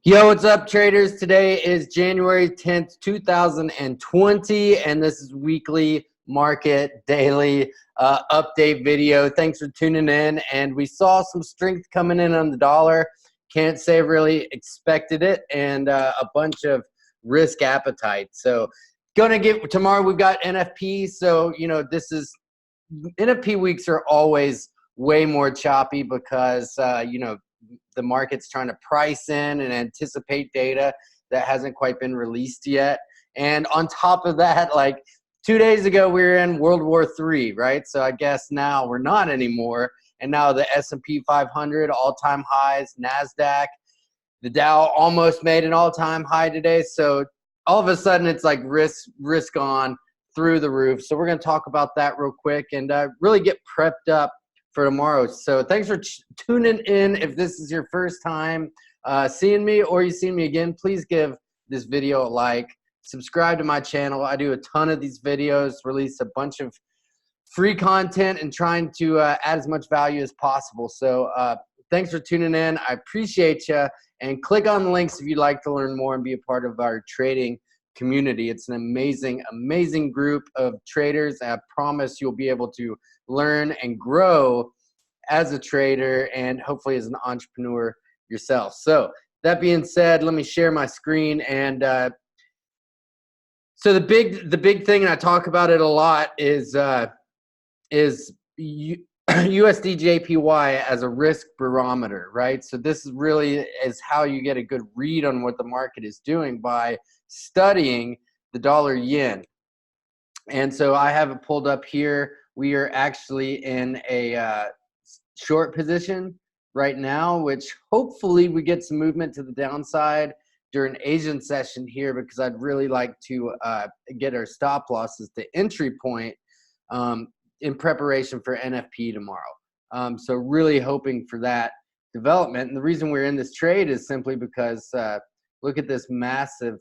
Yo, what's up, traders? Today is January 10th, 2020, and this is weekly market daily update video. Thanks for tuning in. And we saw some strength coming in on the dollar. Can't say really expected it, and a bunch of risk appetite. So, gonna get tomorrow. We've got NFP. So, this is NFP weeks are always way more choppy because the market's trying to price in and anticipate data that hasn't quite been released yet. And on top of that, like 2 days ago, we were in World War III, right? So I guess now we're not anymore. And now the S&P 500, all-time highs, NASDAQ, the Dow almost made an all-time high today. So all of a sudden, it's like risk on through the roof. So we're going to talk about that real quick and really get prepped up for tomorrow. So thanks for tuning in. If this is your first time seeing me or you've seen me again, please give this video a like. Subscribe to my channel. I do a ton of these videos, release a bunch of free content and trying to add as much value as possible. So thanks for tuning in. I appreciate you. And click on the links if you'd like to learn more and be a part of our trading community. It's an amazing group of traders. I promise you'll be able to learn and grow as a trader and hopefully as an entrepreneur yourself. So that being said, let me share my screen. And so the big thing, and I talk about it a lot, is USDJPY as a risk barometer, right? So this really is how you get a good read on what the market is doing by studying the dollar yen. And so I have it pulled up here. We are actually in a short position right now, which hopefully we get some movement to the downside during Asian session here, because I'd really like to get our stop losses to entry point in preparation for NFP tomorrow. So really hoping for that development. And the reason we're in this trade is simply because look at this massive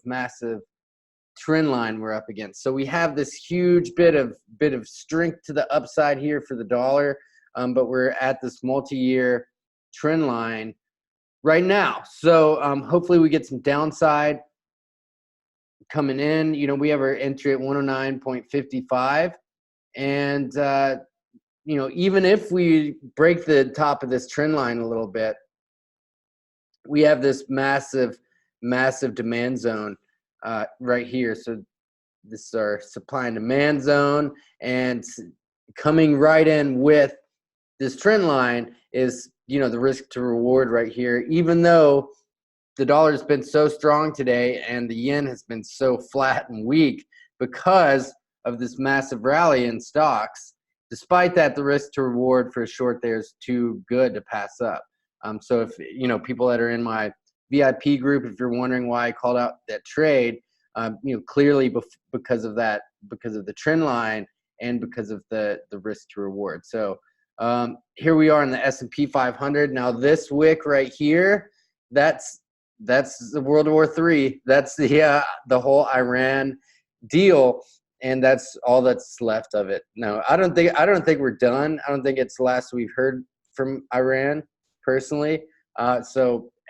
trend line we're up against. So we have this huge bit of strength to the upside here for the dollar, but we're at this multi-year trend line right now. So hopefully we get some downside coming in. We have our entry at 109.55, and even if we break the top of this trend line a little bit, we have this massive demand zone right here. So this is our supply and demand zone, and coming right in with this trend line is the risk to reward right here. Even though the dollar has been so strong today and the yen has been so flat and weak because of this massive rally in stocks, despite that, the risk to reward for a short there is too good to pass up. So if people that are in my VIP group, if you're wondering why I called out that trade, clearly because of that, because of the trend line and because of the risk to reward. So here we are in the S&P 500. Now this wick right here, that's the World War III. That's the whole Iran deal, and that's all that's left of it. No, I don't think we're done. I don't think it's the last we've heard from Iran personally.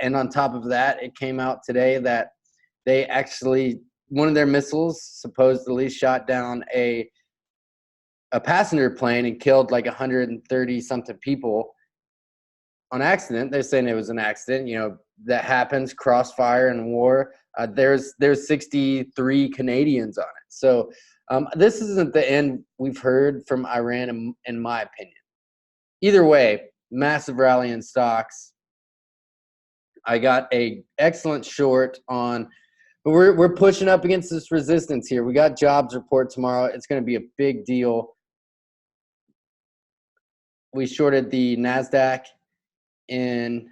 And on top of that, it came out today that they actually, one of their missiles supposedly shot down a passenger plane and killed like 130 something people on accident. They're saying it was an accident. That happens, crossfire in war. There's 63 Canadians on it. So this isn't the end we've heard from Iran, in my opinion. Either way, massive rally in stocks. I got a excellent short on, but we're pushing up against this resistance here. We got jobs report tomorrow. It's going to be a big deal. We shorted the NASDAQ in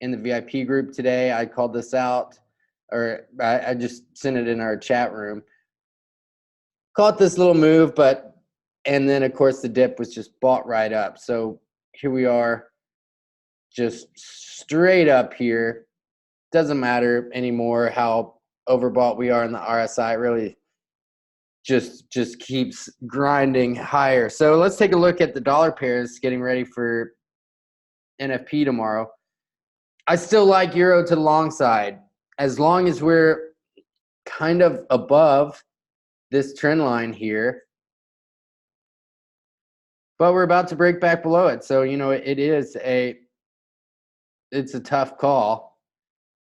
the VIP group today. I called this out, or I just sent it in our chat room. Caught this little move, and then of course the dip was just bought right up. So here we are, just straight up here. Doesn't matter anymore how overbought we are in the RSI. It really just keeps grinding higher. So let's take a look at the dollar pairs getting ready for NFP tomorrow. I still like euro to the long side. as long as we're kind of above this trend line here, but we're about to break back below it. So, you know, it's a tough call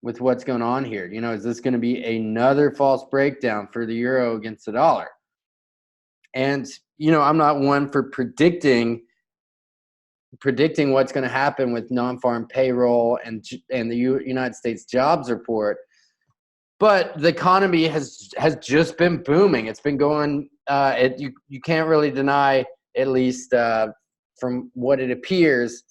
with what's going on here. You know, is this going to be another false breakdown for the euro against the dollar? And, you know, I'm not one for predicting what's going to happen with non-farm payroll and the United States jobs report. But the economy has just been booming. It's been going. You can't really deny, at least from what it appears,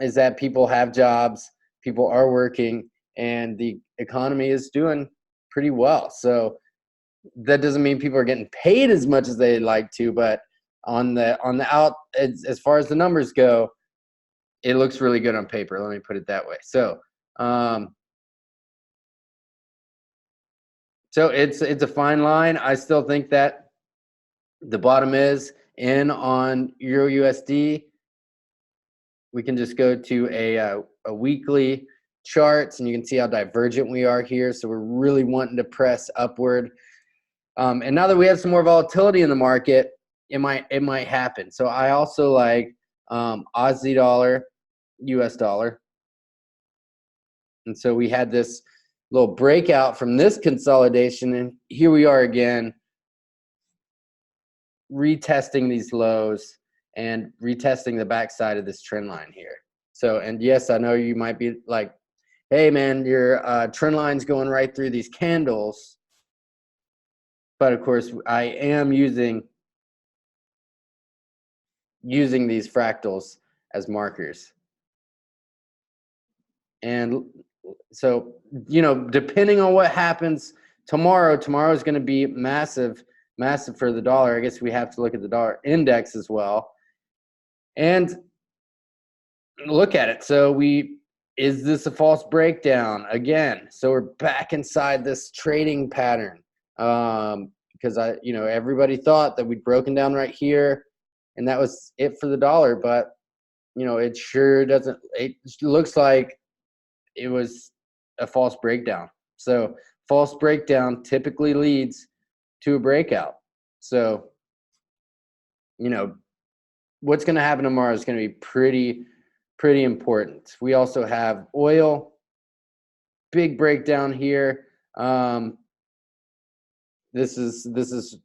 is that people have jobs, people are working, and the economy is doing pretty well. So that doesn't mean people are getting paid as much as they'd like to, but on the out, as far as the numbers go, it looks really good on paper. Let me put it that way. So. So it's a fine line. I still think that the bottom is in on Euro USD. We can just go to a weekly charts, and you can see how divergent we are here. So we're really wanting to press upward. And now that we have some more volatility in the market, it might happen. So I also like Aussie dollar, US dollar. And so we had this little breakout from this consolidation, and here we are again retesting these lows and retesting the backside of this trend line here. So, and yes, I know you might be like, hey man, your trend line's going right through these candles. But of course, I am using these fractals as markers. And so, you know, depending on what happens tomorrow is going to be massive for the dollar. I guess we have to look at the dollar index as well and look at it. So is this a false breakdown again? So we're back inside this trading pattern because everybody thought that we'd broken down right here and that was it for the dollar, but you know, it sure doesn't. It looks like it was a false breakdown. So false breakdown typically leads to a breakout. So, you know, what's going to happen tomorrow is going to be pretty important. We also have oil, big breakdown here. This is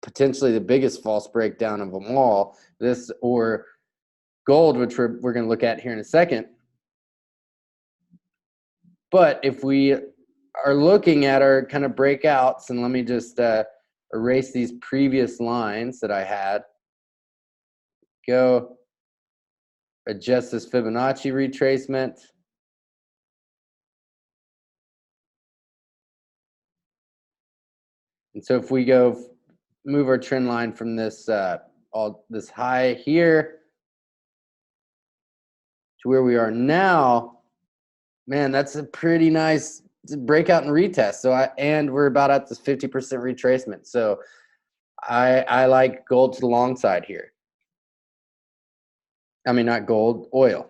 potentially the biggest false breakdown of them all. This or gold, which we're going to look at here in a second. But if we are looking at our kind of breakouts, and let me just erase these previous lines that I had. Go adjust this Fibonacci retracement. And so if we go move our trend line from this this high here to where we are now, man, that's a pretty nice breakout and retest. So and we're about at this 50% retracement. So I like gold to the long side here. I mean, not gold, oil.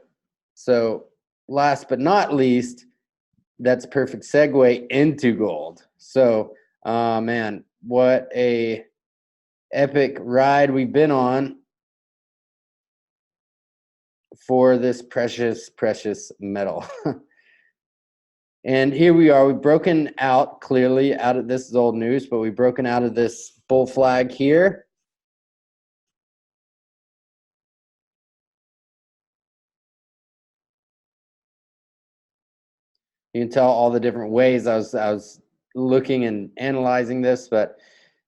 So last but not least, that's a perfect segue into gold. So, man, what a epic ride we've been on for this precious metal. And here we are. We've broken out clearly out of this is old news, but we've broken out of this bull flag here. You can tell all the different ways I was looking and analyzing this, but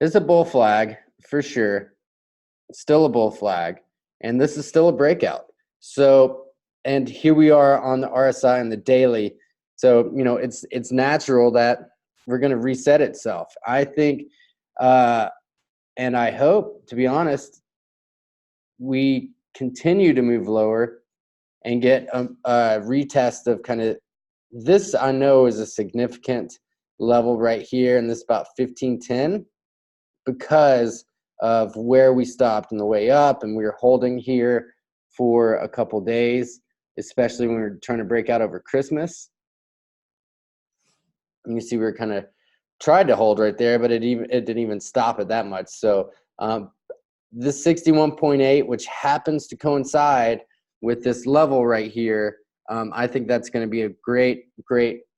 it's a bull flag for sure. It's still a bull flag, and this is still a breakout. So, and here we are on the RSI and the daily. So, you know, it's natural that we're going to reset itself. I think, and I hope, to be honest, we continue to move lower and get a retest of kind of this. I know is a significant level right here, and this about 1510 because of where we stopped on the way up, and we were holding here for a couple days, especially when we were trying to break out over Christmas. You can see we're kind of tried to hold right there, but it didn't even stop it that much. So this 61.8, which happens to coincide with this level right here, I think that's going to be a great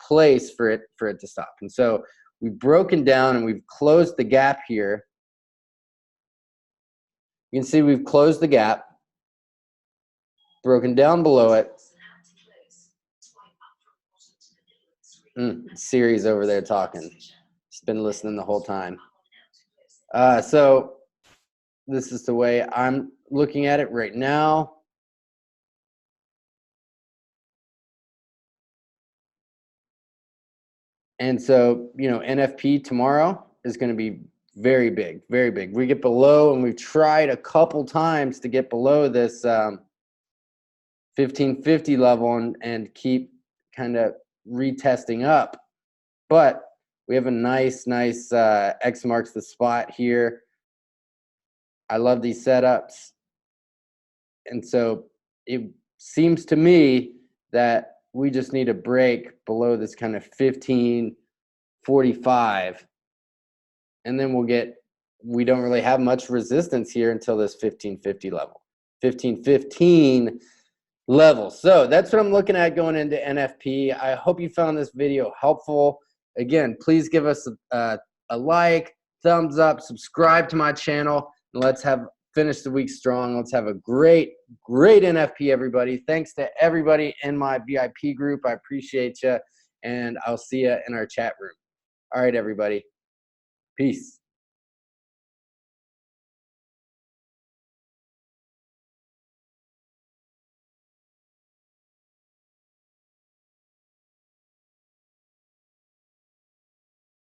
place for it to stop. And so we've broken down and we've closed the gap here. You can see we've closed the gap, broken down below it. Siri's over there talking. She's been listening the whole time. So this is the way I'm looking at it right now. And so, you know, NFP tomorrow is going to be very big, very big. We get below, and we've tried a couple times to get below this 1550 level and keep kind of retesting up. But we have a nice X marks the spot here. I love these setups. And so it seems to me that we just need a break below this kind of 1545. And then we don't really have much resistance here until this 1550 level, 1515 level. So that's what I'm looking at going into NFP. I hope you found this video helpful. Again, please give us a like, thumbs up, subscribe to my channel, and let's finish the week strong. Let's have a great NFP, everybody. Thanks to everybody in my VIP group. I appreciate you, and I'll see you in our chat room. All right, everybody. Peace.